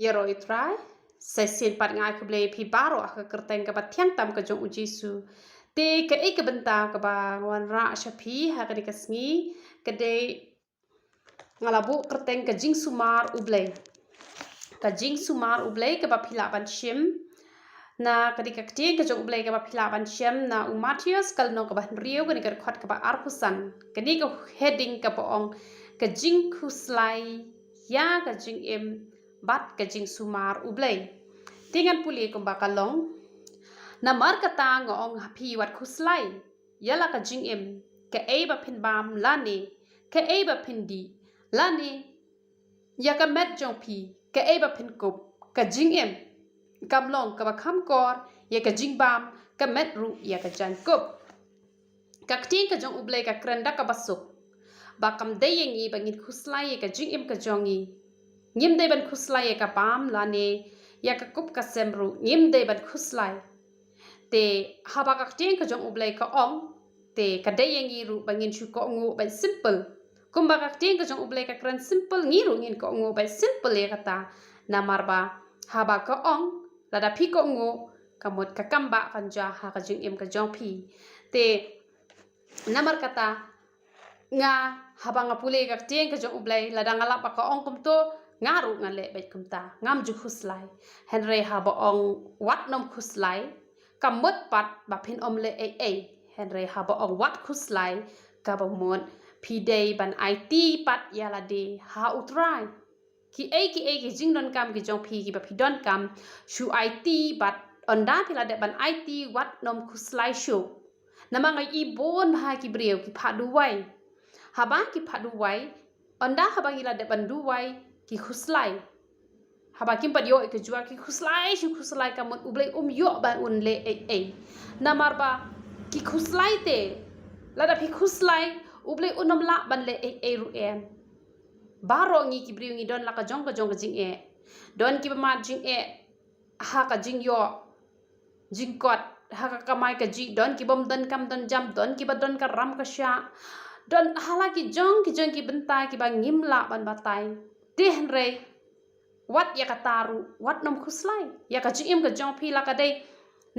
Yero itrai, sesin pat ngai ke Blei pi baro ke kerteng ke batiang tam ke jong ujisu. Te ke ke benta ke ba wan ra shapi ha ke dikasngi ke de ngalabu kerteng ke jing sumar u Blei. Ke jing sumar u Blei ke ba pila ban shim. Na ketika kecil ke jong Blei ke ba pila ban shim na u Matius kal no ke ba rio ke ke khot ke ba arpusan. Ke ni ke heading ke poong ke jing kuslai ya ke jing im bat ke jing sumar u Blei. Tingan puli ke ba kalong. Na mar kata ngong hapi wat kuslai. Yala ke jing im ke ba pin bam lani ke ba pin di lani ya ka met jong pi ke ba pin kup ke jing im kam long ka ba kham kor ya ka jing bam ka met ru ya ka jan kup ka kting ka jong ublei ka krenda ka basuk ba kam de yengi ba ngin khuslai ya ka jing im ka jongi ngim de ban khuslai ya ka bam lane ya ka kup ka semru ngim de ban khuslai te haba ka kting ka jong ublei ka ong te ka de yengi ru ba ngin chu ko ngu ba simple kumba ka kting ka jong ublei ka kran simple ngiru ngin ko ngu ba simple ya kata na marba haba ka ong lada pi ko ngu kamut ka kamba kanja ha ka jing im ka jong pi te namar kata nga haba nga pule ka kting ka jong ublei lada ngalap ka ong kum to ngaru ngale bet kumta ngam ju khuslai henre haba ong wat nom khuslai kamut pat ba pin omle henre haba ong wat khuslai ka ba mon pi dei ban IT pat yala de ha utrai ki ki jing don kam ki jong pi ki ba pi don kam shu IT bat onda pila de ban IT wat nom khuslai shu nama ngai i bon ha ki breu ki pha duwai haba ki pha duwai onda haba ila de ban duwai ki khuslai haba kim pat yo ke jua ki khuslai shu khuslai kamut ublei yo ban un le namar ba ki khuslai te lada pi khuslai ublei unom la ban le ru em baro ngi ki briu ngi don la ka jong ka jing don ki ma jing ha ka jing yo jing kot ha ka kamai ka ji don ki bom don kam don jam don ki ba don ka ram ka sha don hala ki jong ki benta ki ba ngim la ban batai te henre wat ya ka taru wat nom khuslai ya ka jing ka jong pi la ka dei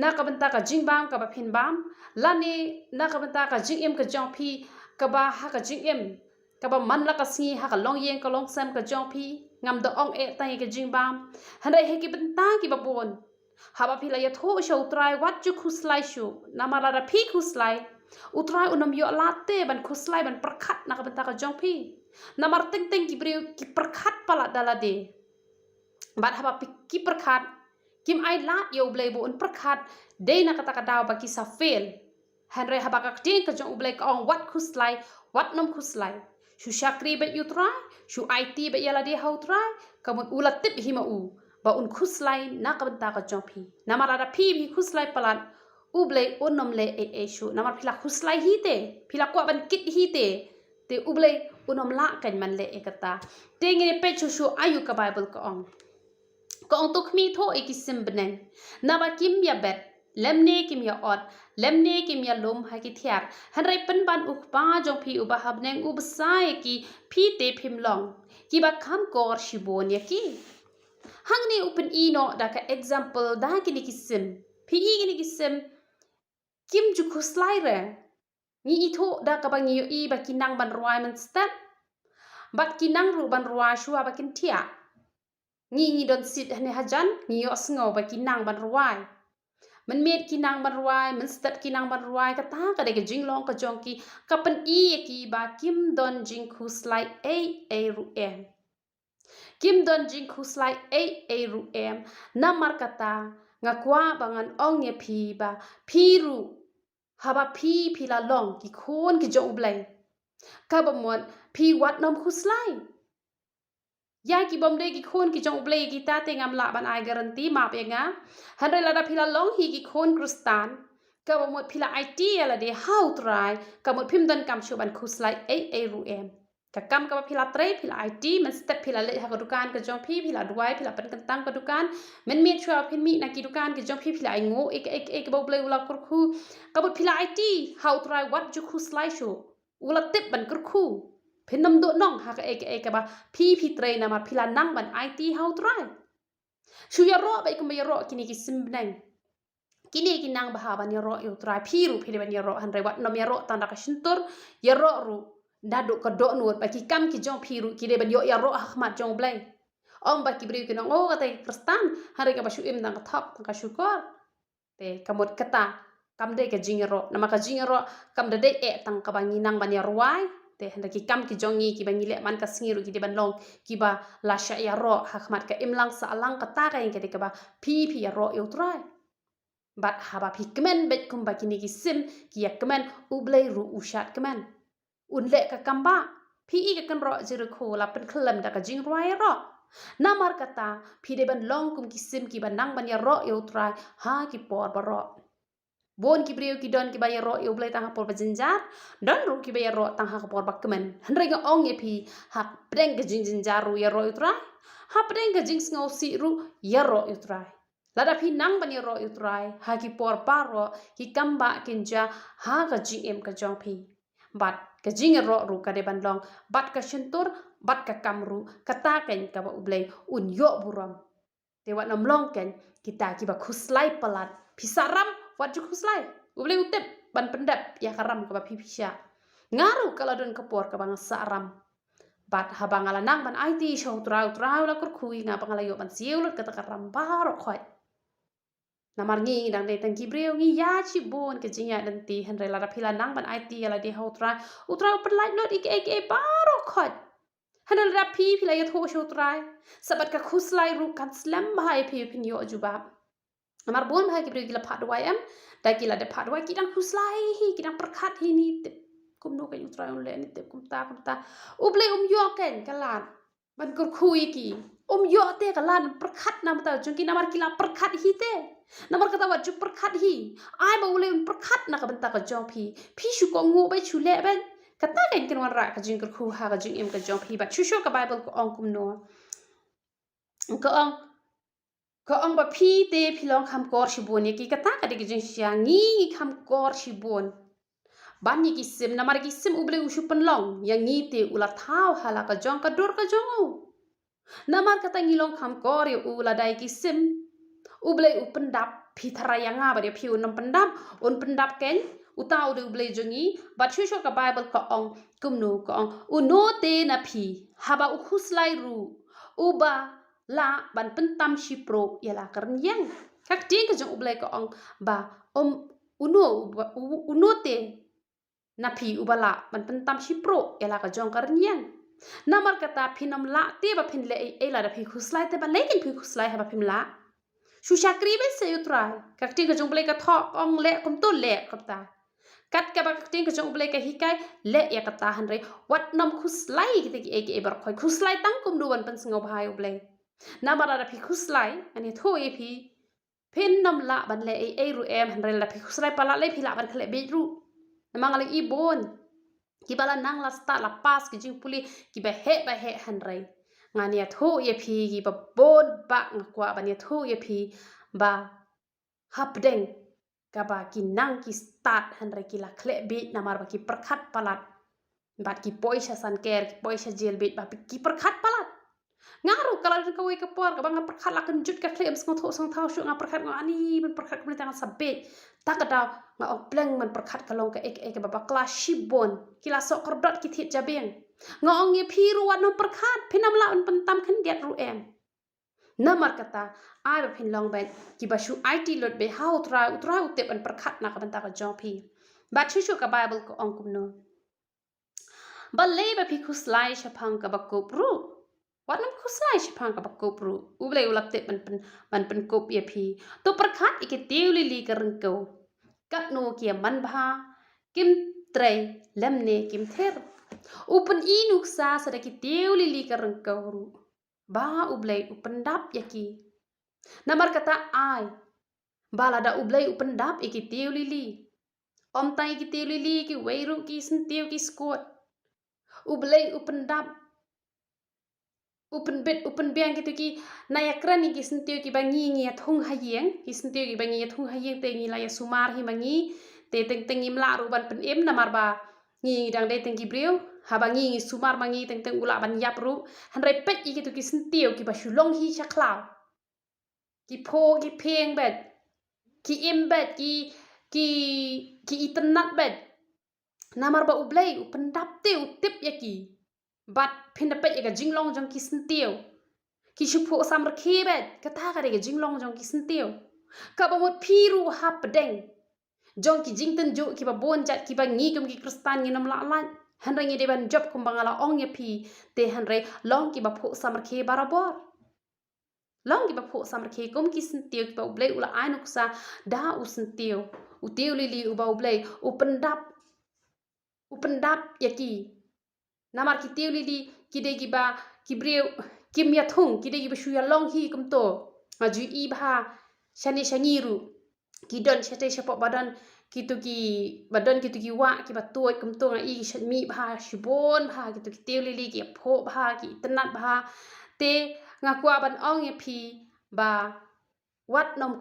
na ka benta ka jing bam ka ba phin bam lani na ka benta ka jing ka jong pi ka ba ha ka jing ka ba man la ka si ha ka long yeng ka long sam ka jong pi ngam do ong tai ka jing bam handai he ki benta ki ba bon ha ba phi la ya tho sho utrai wat ju khuslai shu na ma la da phi khuslai utrai unom yo late ban khuslai ban perkhat na ka benta ka jong pi na mar teng teng ki breu ki perkhat pala dala de bat ha ba ki perkhat kim ai lat yo blei bo un perkhat de na kata ka daw ba ki sa fail henre ha ba ka ting ka jong blei ka ong wat khuslai wat nom khuslai shu shakri bet you try shu IT bet yala de how try kamut ulat tip hima u ba un khuslai na ka benta ka jong pi na mara da pi khuslai palat u blei onom le shu na mar phila khuslai hi te phila kwa ban kit hi te u blei unom la kan man le kata te ngi pe shu ayu ka bible ka ong to khmi tho ekisim benen na ba kim ya bet lemne kim ya ot lemne kim ya lom ha ki thiar hanrai pan ban uk pa jong phi u ba habneng u bsai ki phi te phim long ki ba kham kor shibon ya ki hangni open e no da ka example da ki ni kisim phi i ni kisim kim ju khuslai re ni i tho da ka bang yo i ba kinang ban ruai man step bat kinang ru ban ruai shua ba kin thia ni don sit hane hajan ni yo sngo ba kinang ban ruai man met kinang ban ruai man step kinang ban ruai ka ta ka de ke jinglong ka jong ki ka pan i ki ba kim don jing khuslai a ru em kim don jing khuslai a ru em namar kata nga kwa bangan ong ye phi ba phi ru haba phi la long ki khon ki jong blai ka ba mon phi wat nom khuslai ya ki bom de ki khon ki jong blai ki ta te ngam la ban ai garanti ma pe nga han la da phila long hi ki khon kristan ka ba mon phila IT ala de how try ka mon phim don kam chu ban khuslai a ru em ka kam ka phila tre phila IT man step phila le ha ka dukan ka jong phi phila duai phila pan kan tang ka dukan men mi chua phin mi na ki dukan ki jong phi phila ai ngo ek ba blai ula kur khu ka mon phila IT how try what ju khuslai shu ula tip ban kur khu phinam do nong ha ka ba phi tre na ma phila nang ban IT how try Shu ya ro ba ikum ya ro kini ki simbnang. Kini kinang bahaban ya ro yu trai piru piliban ya ro han rewat nom ya ro tanda ka shintur ya ro ru daduk ka do nuot ba ki kam ki jong piru ki de ban yo ya ro ahmat jong blai. Om ba ki bri ki nong o kata kristan hari ka ba shu im dang ka thok tang ka syukur. Te kamot kata kam de ka jing ro nama ka jing ro kam de e tang ka bangi nang ban ya ruai te handa ki kam ki jongi ki bangi le man ka singiru ki de ban long ki ba la sha ya ro ahmat ka imlang sa alang ka ta ka yang ke de ka ba pi ya ro yu trai. Bat haba pi kemen bet kumba kini ki sim ki ya kemen ublei ru ushat kemen unle ka kamba pi I ka kan ro jiru ko la pen klem da ka jing ruai ro namar kata pi de ban long kum ki sim ki ban nang ban ya ro yo trai ha ki por ba ro bon ki brio ki don ki ba ya ro yo blei tang por ba jinjar don ru ki ba ya ro tang ha por ba kemen henre ga ong ye pi ha preng ka jing jinjar ru ya ro yo trai ha preng ka jing sngo si ru ya ro yo trai lada pi nang bani ro utrai ha ki por paro ki kamba kinja ha ka gm ka jong pi bat ka jing ro ru ka de ban long bat ka shintur bat ka kamru kata ken ka ba ublei un yo buram te wat nom long ken kita ki ba khuslai palat pi saram wat ju khuslai ublei utep ban pendap ya karam ka ba pi pisha ngaru kalau don ka por ka bang saram bat habang ala nang ban IT show trau la kur kui nga pangala yo ban siulut kata karam baro khoi namar ngi dang de tang kibreu ngi ya chi bon ke jinya dan ti han rela pila nang ban IT ala de hotra utra per light not ik baro khot han rela pi pila ya tho sho trai sabat ka khuslai ru kan slam bhai pi pin yo juba namar bon bhai kibreu gila phat wai am da gila de phat wai kidang khuslai hi kidang perkhat hi ni kum no ka utra on le ni te kum ta uble yo ken kalan ban kur khui ki yo te kalan perkhat nam ta jung ki namar kila perkhat hi te namar kata wat ju perkhat hi ai ba ule perkhat na ka benta ka jong pi shu ko ngu bai chu le ben kata ken ken wan ra ka jing kur khu ha ka jing em ka jong pi ba chu shu ka bible ko ong kum no ko ong ba pi te pi long kham kor shi bon ki kata ka de jing sia ngi kham kor shi bon ban ni ki sim namar ki sim uble ushu pen long yang ngi te ula thau hala ka jong ka dor ka jong namar kata ngi long kham kor yo ula dai ki sim uble upendap pithara yang nga ba de piu nam pendap un pendap ken utau de uble jongi ba chu ka bible ko ong kumnu ko ong uno te na phi haba u khuslai ru uba la ban pentam shi pro yala karn yang kak ting ka jong uble ko ong ba uno te na phi ubala ban pentam shi pro yala ka jong karn yang namar kata phinam la te ba phin le e la da phi khuslai te ba lekin phi khuslai ha ba phim la Susah kriben se utrai. Kakting ke jong blei ka thok ong le kum tu le kapta. Kat ka ba kakting ke jong blei ka hikai le ya kata han re wat nam khuslai kita ki eke bar khoi khuslai tang kum duan pen singo bhai blei. Namara da phi khuslai ani tho e phi phin nam la ban le e ru em han re la phi khuslai pala le phi la ban khle be ru. Namang ala I bon. Ki bala nang la sta la pas ki jing puli ki ba he han re. Ngania thu ye phi gi ba bon ba ngakwa ba ne thu ye phi ba hapdeng ka ba ki nang ki start han re ki la khle be namar ba ki perkhat palat ba ki poisa san ker ki poisa jel be ba ki perkhat palat ngaru kalau ka we ka por ka ba nga perkhat la kan jut ka khle am tho sang thau shu nga perkhat nga ani ban perkhat ka tang sabbe ta ka da nga ok pleng man perkhat ka long ka ek ba kelas shibon kila sok kordot ki thit jabeng nga ong ye phi ru wan no perkhat phinam la un pentam khan diat ru em namar kata ai ba phin long ben ki ba shu IT lot be how utra utep an perkhat na ka banta ka jong phi ba chu ka bible ko ong kum no ba le ba phi khuslai shaphang ka ba kop ru wat nam khuslai shaphang ka ba kop ru uble ulak te ban pen kop ye phi to perkhat ike teuli li ka reng ko kat no ki man bha kim trei lemne kim ther Upen inuksa sadaki teuli li ka reng ka ru ba ublei upendap yaki namar kata ai balada ublei upendap iki teuli li om tai ki teuli li ki weiru ki sentiu ki skot ublei upendap upen bet upen biang gitu ki nayakran ki sentiu ki bangi ngi thung hayeng ki sentiu ki bangi thung hayeng te ngi la ya sumar hi mangi te teng im la ru ban pen em namar ba ngi dang de teng ki breu habangi ngi sumar mangi teng ula ban yap ru han re pet ki tu ki sentiu ki ba shulong hi chaklau ki po ki peng bet ki im bet ki itanat bet namar ba Blei pendap te tip ya ki bat pendapet ya ka jinglong jong ki sentio ki shupo samar ke bet kata ka de jinglong jong ki sentio ka ba mot piru ha pedeng jong ki jingten jo ki ba bon jat ki ba ngi kum ki kristan ngi nam la lan hanre ngi de ban job kum bangala ong ya pi te hanre long ki ba pho samar ke barabor long ki ba pho samar ke kum ki sentio ki ba Blei ula ainuk sa da u sentio u teu lili u ba Blei u pendap ya ki namar ki teu lili ki de ki ba ki breu kim ya thung ki de ki ba shu ya long hi kum to ma ju i ba shani shangiru ki don chete shapok badan kitu ki badan kitu ki wa ki ba toy kum to ngai ki shat mi ba shibon ba kitu ki teu lili ki pho ba ki tenat ba te ngakwa ban ong ya pi ba wat nom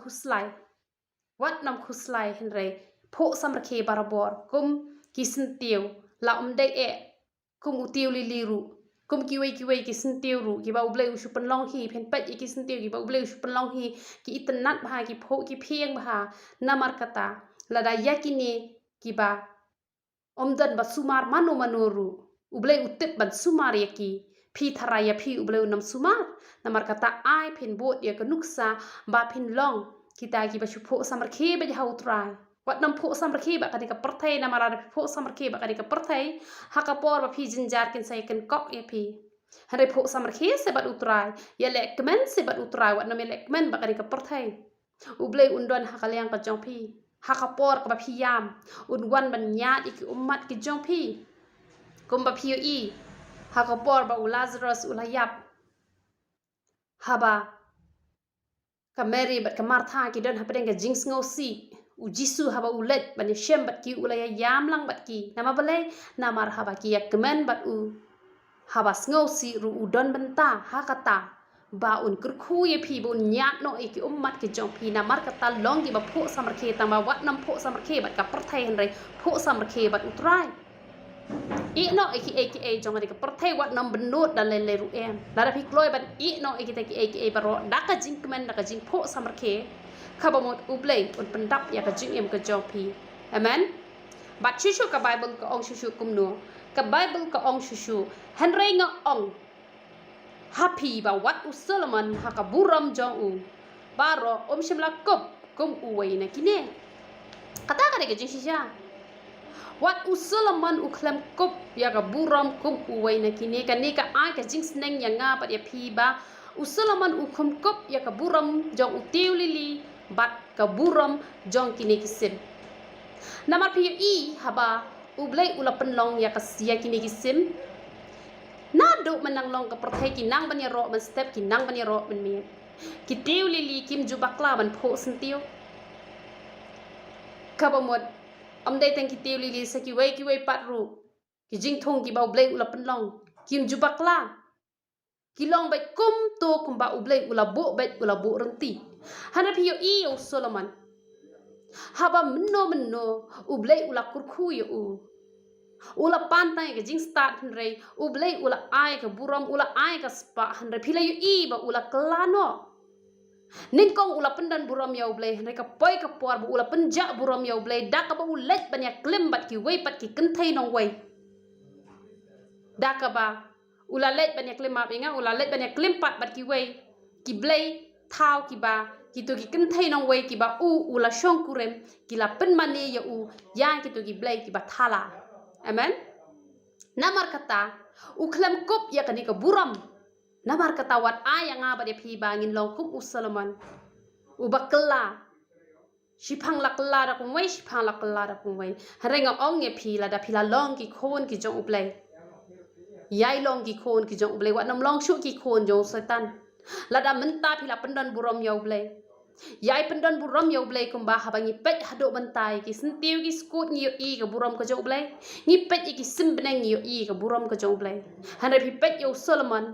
khuslai henre pho samar ke barabor kum ki sentiu la de e kum utiu lili ru kum ki wei ki sentiu ru ki ba Blei ushu penlong hi pen pet ki sentiu ki ba Blei ushu penlong hi ki itenat ba ki pho ki phieng ba namar kata lada yakini ki ba omdan ba sumar manu ru Blei utip ban sumar yaki phi tharaya phi Blei nam sumar namar kata ai pen bot ya kanuksa ba pen long kita ki ba shu pho samar ke ba hau trai wat nam pho samar ke ba kadika perthai namara pho samar ke ba kadika perthai hakapor ba phi jinjar kin sai kin kok ya phi hare pho samar ke se bat utrai ya le kemen se bat utrai wat nam le kemen ba kadika perthai Blei undon hakaliang ka jong phi hakapor ka ba phi yam unwan ban nyat iki ummat ki jong phi kum ba phi i hakapor ba Lazarus ulayap haba ka Mary bat ka Martha ki don hapedeng ka jing ngosi u Jisu haba ulet ban shem bat ki ulaya yam lang bat ki nama balai namar haba ki ya kemen bat u haba ngosi ru udon benta hakata ba un kurkhu ye phi bun nyat no iki ummat ki jong phi namar kata long ki ba pho samar ke tama wat nam pho samar ke bat ka perthai henre pho samar ke bat utrai i no iki jong ka perthai wat nam benut dan le ru em la da phi kloi bat i no iki baro daka jing kemen daka jing pho samar ke khabamot Blei un pendap ya ka jing em ka jong phi amen bat shishu ka Bible ka ong shishu kum no ka Bible ka ong shishu henre nga ong happy ba wat u Solomon haka buram jong u baro shimla kop kum u wai na kine kata ka de jing shisha wat u Solomon u khlem kop ya ka buram kum u wai na kine ka ne ka ai ka jing sneng ya nga pat ya phi ba u Solomon u khum kop ya ka buram jong u teu lili bat ka buram jong kine kisim namar phi i haba u Blei ula penlong ya ka sia kine kisim na do manang long ka perthai ki nang ban ya ro man step ki nang ban ya ro man mi ki teu lili kim ju bakla ban pho sentiu ka ba mod am dai tang ki teu lili sa ki wei pat ru ki jing thong ki ba Blei ula penlong kim ju bakla ki long bai kum to kum ba Blei ula bo renti hana phi i o Solomon haba menno Blei ula kurkhu ya ula pantai ke jing start henre Blei ula ai ke buram ula ai ke spa henre phila yu i ba ula klano ningkong ula pendan buram ya Blei henre ka poi ka por bu ula penja buram ya Blei dak ka ba ulet ban ya klem bat ki wei pat ki kenthai nong wei dak ka ba ula let ban ya klem ma inga ula let ban ya klem pat bat ki wei ki Blei thau ki ba ki to ki kenthai nong wei ki ba ula shong kurem ki la pen mane ya yang ki to ki Blei ki ba thala amen namar kata uklam kop ya kani ka buram namar kata wat ayanga ba de phi bangin long kum u Solomon ubakla shipang lakla da kum wei shipang lakla da kum wei harenga ong ye phi la da phila long ki khon ki jong Blei yai long ki khon ki jong Blei wat nam long shu ki khon jong setan la da menta phila pendan buram ya Blei yai pendan buram ya Blei kumba habangi pet hado bantai ki sentiu ki skut ngi i ka buram ka jong Blei ngi pet ki simbeneng ngi i ka buram ka jong Blei hanre phi pet yo Solomon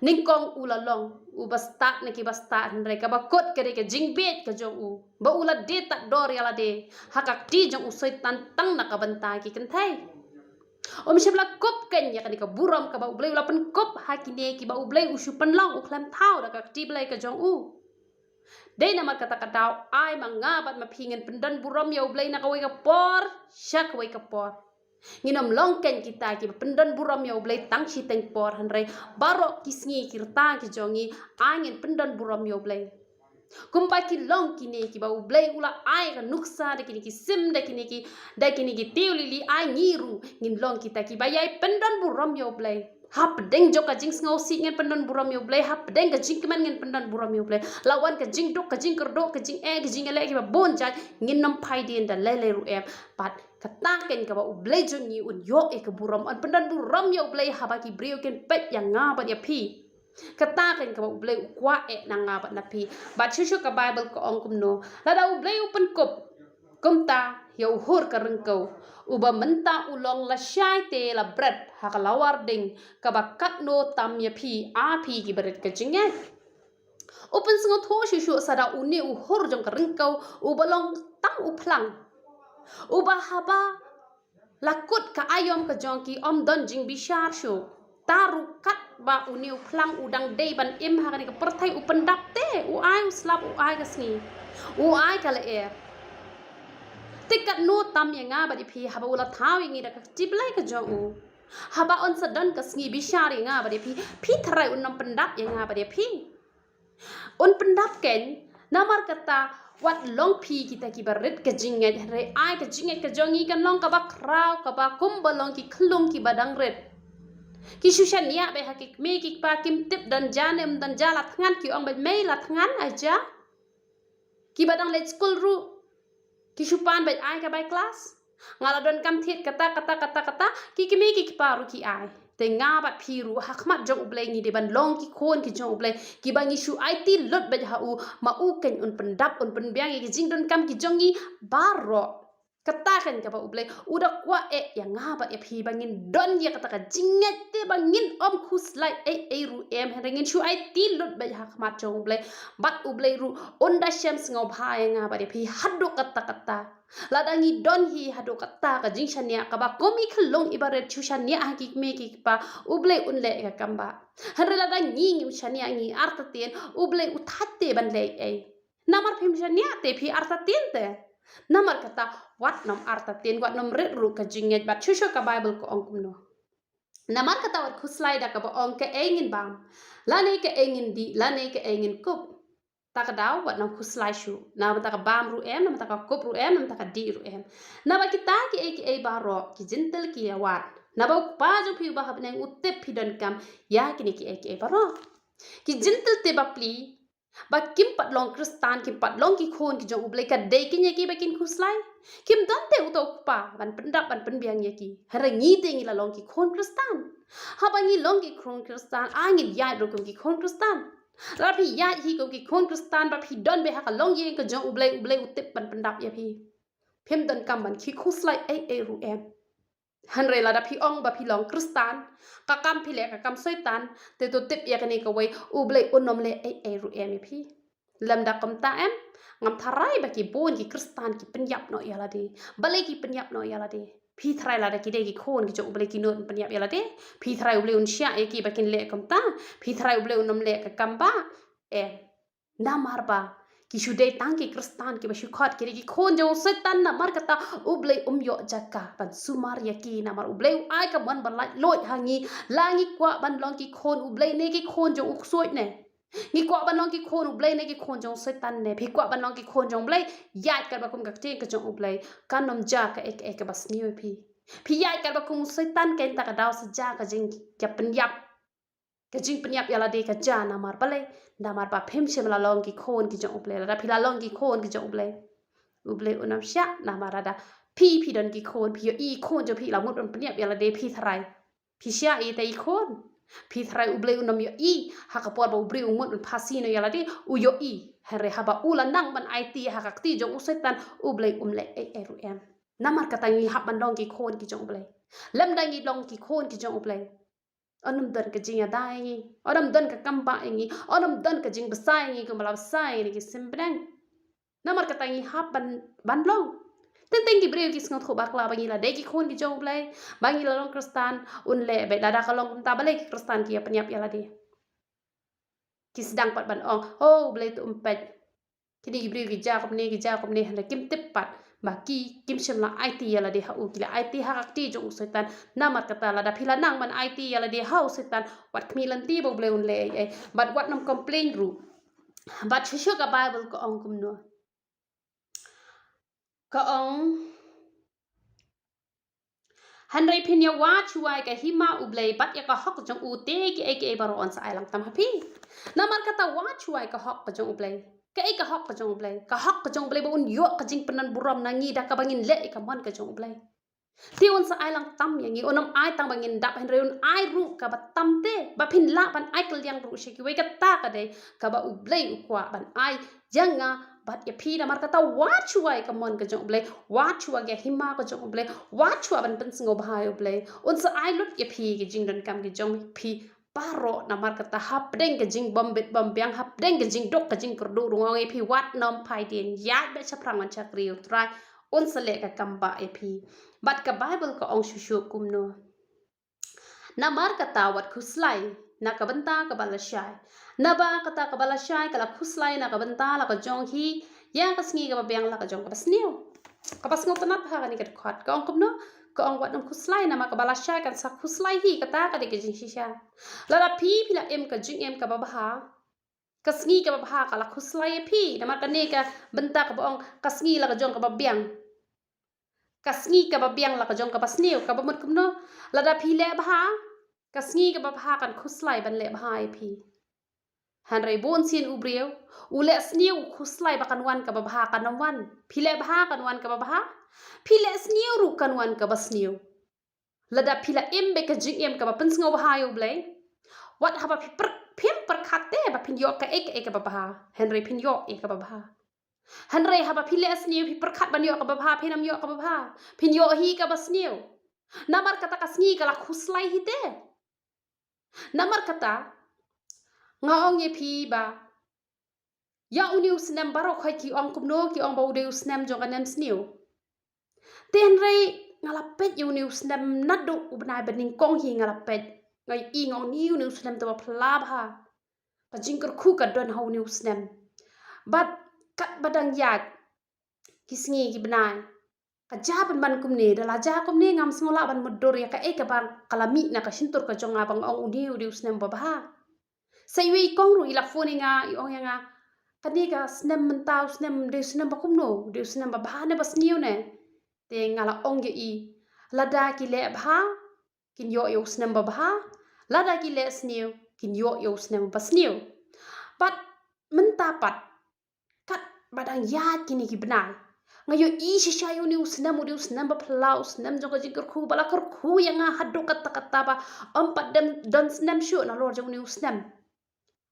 ningkong ula long u bastat ne ki bastat hanre ka bakut ka de ka jingbet ka jong ba ula de tak dor ya la de hakak ti jong setan tang na ka bantai ki kenthai shebla kop ken ya ka buram ka ba Blei ula pen kop hakine ki ba Blei u shu pen long u klam thau da ka ti Blei ka jong Dei namar kata kadau ai mangabat mapingin pendan buram ya Blei na kawai kapor syak kawai kapor nginom longken kita ki pendan buram ya Blei tang si teng por hanre barok kisngi kirta ki jongi angin pendan buram ya Blei kumpa ki long kini ki bau Blei ula ai ka nuksa de kini ki sim de kini ki tiuli li ai ngiru ngin long kita ki bayai pendan buram ya Blei hap deng joka jing ngau si ngin pendan buram yo Blei hap deng ka jing keman ngin pendan buram yo Blei lawan ka jing dok ka jing kerdo ka jing ka jing ele ki ba bon jai ngin nam pai din da lele ru em pat ka taken ka ba Blei jong ni un yo e ka buram an pendan buram yo Blei haba ki brio ken pet yang nga ba ya pi ka taken ka ba Blei kwa e na nga ba na pi ba chu ka Bible ko ong kum no la da Blei upen kop kumta ya uhur ka rengkau uba menta ulong la syai te la bread hakalawar ding kabakat no tam ya pi api ki berit ka jinget open singo tho shu sada uni uhur jong ka rengkau uba long tang uplang uba haba lakut ka ayom ka jongki om don jing bishar shu taru kat ba uni uplang udang dei ban im hakani ka perthai upen dapte u ai uslap u ai ka sni u ai ka le tikat no tam yang nga ba di pi haba ula thau yang ida ka jiblai ka jong u haba on sadan ka sngi bishari nga ba di pi tharai unam pendap yang nga ba di pi un pendap ken namar kata wat long pi kita ki barit ka jinget re ai ka jinget ka jongi kan long ka ba krau ka ba kum balong ki khlung ki badang ret ki sushan ya be hakik me ki pa kim tip dan janem dan jala thangan ki ong ba me la thangan aja ki badang let school ru kisupan baik ai ka baik kelas ngaladon kam thiet kata ki kimi ki paru ki ai te nga bat phiru hakmat jong Blei ngi de ban long ki khon ki jong Blei ki bangi shu ai ti lot ba ha u ma u ken un pendap un penbiang ki jing don kam ki jongi baro kata kan ka ba Blei udah kwa yang nga bat e phi bangin don ya kata ka jinget te bangin om khuslai ru em rengin shu ai ti lot ba hakmat jong Blei bat Blei ru onda shams ngau bhai nga ba de phi hadu kata ladangi don hi hadu kata ka jing shania ka ba komi khlong ibaret chu shania hakik me ki pa Blei unle ka kamba hanre ladangi ngi shania ngi artaten Blei uthatte ban le namar phim shania te phi artaten te namar kata wat nom artaten wat nom red ru ka jinget bat chu ka Bible ko ong kumno namar kata wat khuslai da ka ba ong ke engin bam lane ke engin di lane ke engin kup takadaw wat nam khuslai shu na ta ka bam ru em nam ta ka kup ru em nam ta ka di ru em na ba kita ki baro ki jintel ki wat na ba pa jo phi ba hab nang utep phi don kam ya ki ki baro ki jintel te ba pli ba kim pat long kristan kim pat long ki khon ki jong Blei ka de ki ki ba kin khuslai kim don te uto pa ban pendap ban penbiang ye ki hara ngi te ngi la long ki khon kristan ha ba ngi long ki khon kristan a ngi ya ro ki khon kristan la phi ya hi ko ki khon kristan ba phi don be ha ka long ye ka jong Blei utep ban pendap ye phi phem don kam ban ki khuslai ru em hanre la da phi ong ba phi long kristan ka kam phi le ka kam soitan te to tip ya kani ka wai Blei unom le ru em phi lam da kam ta em ngam tharai ba ki bon ki kristan ki penyap no ya la de balai ki penyap no ya la de phi tharai la da ki de ki khon ki jo Blei ki non penyap ya la de phi tharai Blei un sya e ki ba kin le kam ta phi tharai Blei unom le ka kam ba namar ba ki shude tang ki kristan ki ba shu khat ki khon jo setan na mar kata Blei yo jaka ban sumar ya ki na mar Blei ai ka ban ban lot hangi langi kwa ban long ki khon Blei ne ki khon jo uksoi ne ngi kwa ban long ki khon Blei ne ki khon jo setan ne phi kwa ban long ki khon jo Blei ya ka ba kum ka te ka jo Blei kan nom ja ka ek bas ni phi ya ka ba kum setan ken ta ka daw sa ja ka jing ka penyap ka jing penyap ya la de ka ja na mar balai na mar ba phem shem la long ki khon ki jong Blei la phi la long ki khon ki jong Blei unam sya na mar da phi don ki khon phi i khon jo phi la mut on penyap ya la de phi tharai phi sya i te i khon phi tharai Blei unam yo i ha ka por ba Blei umut on phasi no ya la de u yo i here ha ba ula nang ban it ha ka ti jong usetan Blei le ru em na mar ka tangi ha ban long ki khon ki jong Blei lam dangi long ki khon ki jong Blei onam dan ka jing ada ngi onam dan ka kamba ngi onam dan ka jing besai ngi ko malab sai ni ki simbrang namar ka tangi hap ban long teng ki breu ki sngot kho bakla bangi la de ki khon ki jong Blei bangi la long kristan un le be la da ka long ta bale ki kristan ki penyap ya la de ki sedang pat ban ong Blei tu umpet kini gibri gija komne handa kim tepat baki kim shemla IT yala de hau kila IT hakti jong setan namar kata la da phila nang man IT yala de hau setan wat kmilan ti bo bleun le ai but what nam complain ru but shisho ka Bible ko ong kumno ka ong Henry pinya wa chuai ka hima ublei bat ya ka hok jong u te ki eke baro on sa ailang tam hapi namar kata wa chuai ka hok jong ublei ka e ka hok jong ublei ka hok jong ublei bon yo ka jing penan buram nangi da ka bangin le ka man ka jong ublei ti on sa ailang tam yangi onam ai tang bangin dap Henry on ai ru ka ba tam te ba phin la ban ai kal yang ru shi ki we ka ta ka de ka ba ublei ukwa ban ai janga bat ya phi na mar kata wa chuai ka mon ka jong ublei wa chua ga hima ka jong ublei wa chua ban pen singo bhai ublei on sa ai lut ya phi ki jing dan kam ki jong phi paro na mar kata hap deng ka jing bom bit bom biang hap deng ka jing dok ka jing kurdu rungo e phi wat nom phai din ya be chaprang man chakri utrai on sa le ka kamba e phi bat ka Bible ka ong shushu kumno na mar kata wat khuslai na ka banta ka balashai na ba kata ka balashai kala khuslai na ka banta la ka jong hi yang ka sngi ka biang la ka jong ka basniu ka basngo tanat ha ka ni ka khat ka ong kumno ka ong wat nam khuslai na ma ka balashai kan sa khuslai hi kata ka de ke jing shisha la la phi la em ka jing em ka ba ha ka sngi ka ba ha kala khuslai phi na ma ka ne ka banta ka ba ong ka sngi la ka jong ka ba biang kasngi ka ba biang la ka jong ka basniu ka ba mut kumno la da phi le ba kasngi ka ba kan khuslai ban le ba ai phi hanrei bon sin ubrieu ule sniu khuslai ba kan wan ka ba kan wan phi le ba kan wan ka ba phi le sniu ru kan wan ka basniu la da phi la embe ka jing em ka ba pensngo ba yu blei wat ha ba phi phem per khate ba phin yo ka ek ek ba hanrei phin yo ek ka ba Henry haba pile asniu pi perkat ban yo ka ba phi nam yo ka ba phin yo hi ka basniu namar kata kasngi kala khuslai hi te namar kata ngaong ye phi ba ya uniu snem baro khoi ki ong kumno ki ong ba udeu snem jong anem sniu te Henry ngala pet uniu snem nadu ubnai bening kong hi ngala pet ngai i ngong ni uniu snem to ba phla ba ka jingker khu ka don ha uniu snem but kat badang yak kisngi ki benai ka jaban ban kumne dala ja kumne ngam sngola ban mudor ya ka e ka bang kalami na ka shintur ka jonga bang ong udi udi snem ba ba saywi kong ru ila phone nga i ong nga kani ka snem mentau snem de snem ba kumno de snem ba ba ne bas niu ne te ngala ong ge i lada ki le ba kin yo snem ba ba lada ki le sniu kin yo snem ba sniu pat mentapat kat badang ya kini ki benai ngayo i shishayo ni usnam ba plau usnam joga jikar khu bala kar khu yang haddo kata ba empat dem don snam shu na lor jong ni usnam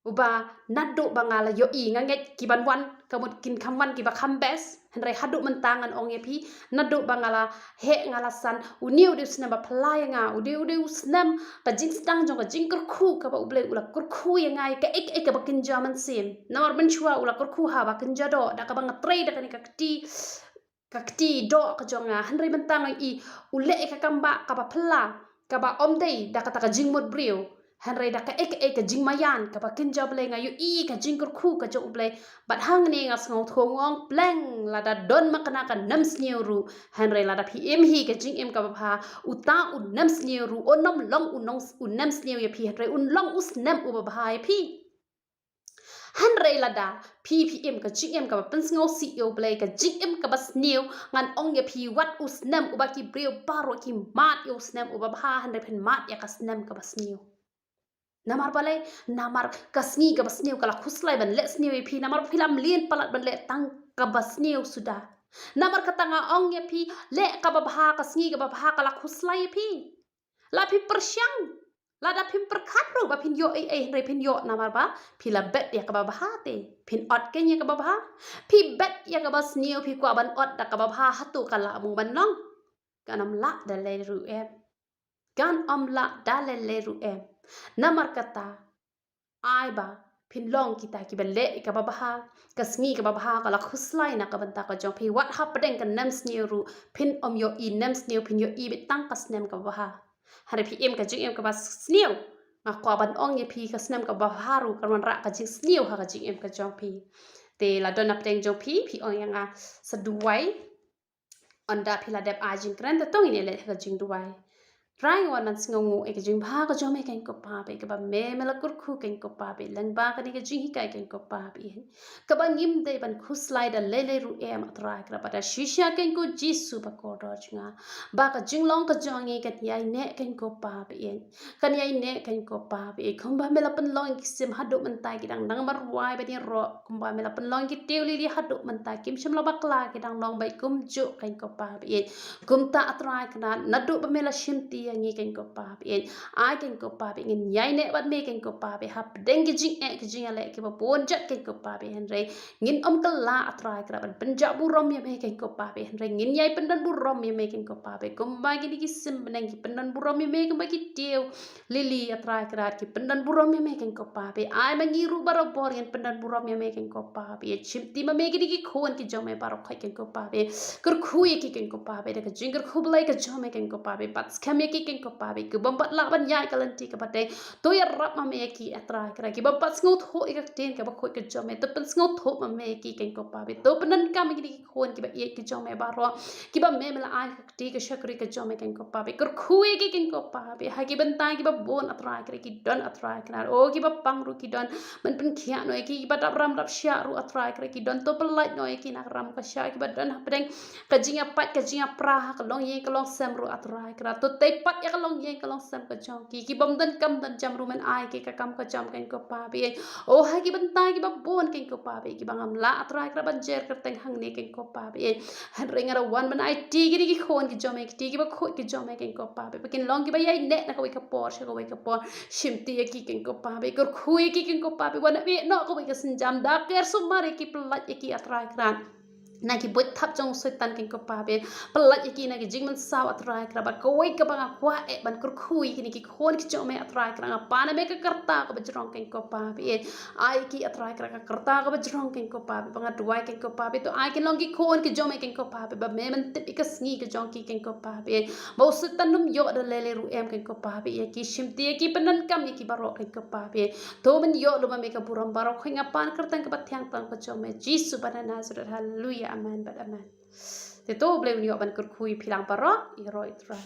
uba naddo bangala yo i nganget ki ban wan kamut kin kamwan ki ba kambes henrai haddo mentangan ong epi naddo bangala he ngalasan uniu de usnam ba plau yang ude usnam ka jing stang joga jingkar khu ka ba uble ula kur khu yang ka ek ba kinjaman sim namar ben chua ula kur khu ha ba kinjado da ka ba ngatrai da ka ni kakti do ka jonga henry bentang i ule ka kamba ka ba phla ka ba omdei da ka ta jing mot brio henry da ka ek ka jing mayan ka ba kinja ble nga yu i ka jing kur khu ka jo ble bat hang ne nga sngo thongong pleng la da don makana ka nam sneu ru henry la da phi em hi ka jing em ka ba pha uta un nam sneu ru onom long unong un nam sneu ya phi henry un long us nam u ba bhai phi Henry lada PPM ka GM ka pensngo CEO Blei ka GM ka basniu ngan ong ya phi wat usnam ubaki breu paro ki mat yo snam ubabha Henry pen mat ya ka snam ka basniu namar balai namar kasni ka basniu kala khuslai ban le sniu phi namar philam lien palat ban le tang ka basniu sudah namar katanga ong ya phi le ka babha kasni ka babha kala khuslai phi la phi persyang lada pin perkat ro ba pin yo re pin yo namar ba pila bet ya ka ba te pin ot ken ya ka ba pi bet ya ka ba snio pi kwa ban ot da ka ba hatu kala mu ban nong kanam la da le ru em gan am la da le ru em namar kata ai ba pin long kita ki ba le ka ba ka sngi ka ba kala khuslai na ka ban ta ka jong pi wat ha padeng kan nam snio ru pin om yo i nam snio pin yo i bit tang ka snem ka ba hari PM ka jing em ka bas sniu nga kwa ban ong ye phi ka snem ka ba haru ka man ra ka jing sniu ha ka jing em ka jong phi te la dona pedeng jong pi on yang seduai onda pi la dep ajing kren te tong ini le ka jing duai Rai wan man singongu e jing ba ka jome ken ko pa be ka ba me la kur khu ken ko pa be lang ba ka ni ka jing hi kai ken ko pa be ka ba ngim de ban khu slide le ru em atra ka ba da shisha ken ko jisu ba ko do chinga ba ka jing long ka jongi ka yai ne ken ko pa be kan yai ne ken ko pa be khum ba me la pen long ki sim hadu man tai ki dang nang mar wai ba ni ro khum ba me la pen long ki teu li hadu man tai kim shim la ba kla ki dang long bai kum ju ken ko pa be kum ta atra ka na du ba me la shim ti ngi ken ko pa be ai ken ko pa be ngin yai ne bat me ken ko pa be hap deng ki jing e ki jing ale ki ba bon jat ken ko pa be hen re ngin om ka la atra kra ban penja bu rom ye me ken ko pa be hen re ngin yai pendan bu rom ye me ken ko pa be kum ba ki ki sim beneng ki pendan bu rom ye me kum ba ki teu lili atra kra ki pendan bu rom ye me ken ko pa be ai ma ngi ru baro bor yen pendan bu rom ye me ken ko pa be chim ti ma me ki khon ki jome baro khai ken ko pa be kur khu ye ki ken ko pa be ka jing kur khu blai ka jome ken ko pa be pat skam ye ki ken ko pa be ku bam pat la ban yai kalanti ka pate to ya rap ma me ki atra kra ki bam pat sngot ho ik ten ka ba khoi ka jome to pen sngot ho ma me ki ken ko pa be to penan kam ki khon ki ba ye ki jome ba ro ki ba me mela ai ka ti ka shakri ka jome ken ko pa be kur khu ye ki ken ko pa be ha ki ban tai ki ba bon atra kra ki don atra kra o ki ba pang ru ki don man pen khia no ki ba dap ram dap sha ru atra kra ki don to pelai no ki nak ram ka sha ki ba don ha pedeng ka jinga pat ka jinga pra ka long ye ka long sem ru atra kra to te pat ya ka long ye ka long sem ka jong ki bom dan kam dan jam ru men ai ki ka kam ka jam ken ko pa be o ha ki ban tai ki ba bon ken ko pa be ki bangam la atra kra ban jer ka teng hang ne ken ko pa be han ringa ra wan man ai ti ki khon ki jom ki ti ki ba khoi ki jom ken ko pa be ken long ki ba yai ne na ka wi ka por sha ka wi ka por shim ti ki ken ko pa be kur khui ki ken ko pa be wan be no ka wi ka sin jam da ker sumar ki plat ki atra kra na ki bot thap jong setan ken ko pa be pelat ki na ki jing man saw atrai kra ba ko wai ka ba kwa e ban kur khui ki khon ki chome atrai kra nga pa na me ka karta ka bajrong ken ko pa be ai ki atrai kra ka karta ka bajrong ken ko pa be banga duai ken ko pa be to ai ken long ki khon ki jome ken ko pa be ba me man tip ka sngi ka jong ki ken ko pa be bo setan num yo da lele ru em ken ko pa be ye ki shimti ki panan kam ki baro ken ko pa be to man yo lo ba me ka buram baro khinga pan kartan ka batyang tang ka chome jisu bana nazareth hallelujah amen but amen te to blei ni ban kur khui philang parok i roi tra